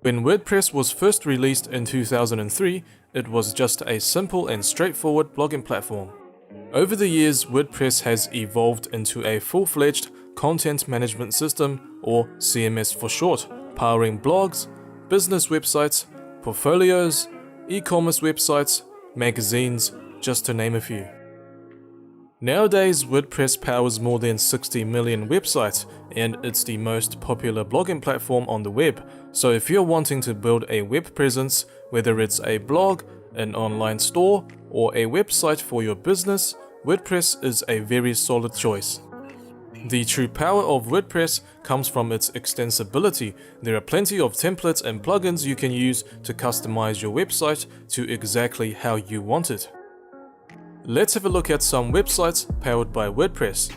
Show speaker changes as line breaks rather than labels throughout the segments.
When WordPress was first released in 2003, it was just a simple and straightforward blogging platform. Over the years, WordPress has evolved into a full-fledged content management system, or CMS for short, powering blogs, business websites, portfolios, e-commerce websites, magazines, just to name a few. Nowadays, WordPress powers more than 60 million websites, and it's the most popular blogging platform on the web. So if you're wanting to build a web presence, whether it's a blog, an online store, or a website for your business, WordPress is a very solid choice. The true power of WordPress comes from its extensibility. There are plenty of templates and plugins you can use to customize your website to exactly how you want it. Let's have a look at some websites powered by WordPress.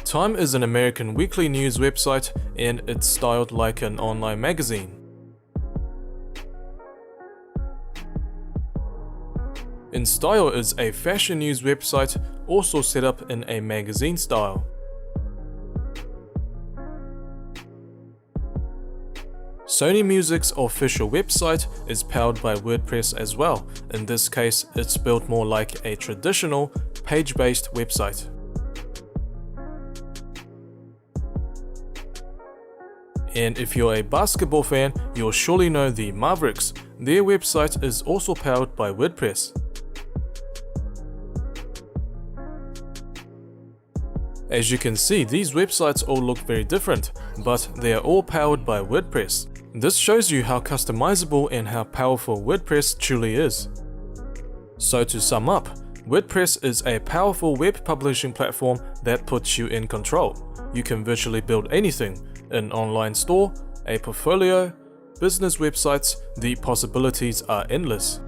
Time is an American weekly news website, and it's styled like an online magazine. InStyle is a fashion news website, also set up in a magazine style. Sony Music's official website is powered by WordPress as well. In this case, it's built more like a traditional page-based website. And if you're a basketball fan, you'll surely know the Mavericks. Their website is also powered by WordPress. As you can see, these websites all look very different, but they are all powered by WordPress. This shows you how customizable and how powerful WordPress truly is. So to sum up, WordPress is a powerful web publishing platform that puts you in control. You can virtually build anything: an online store, a portfolio, business websites. The possibilities are endless.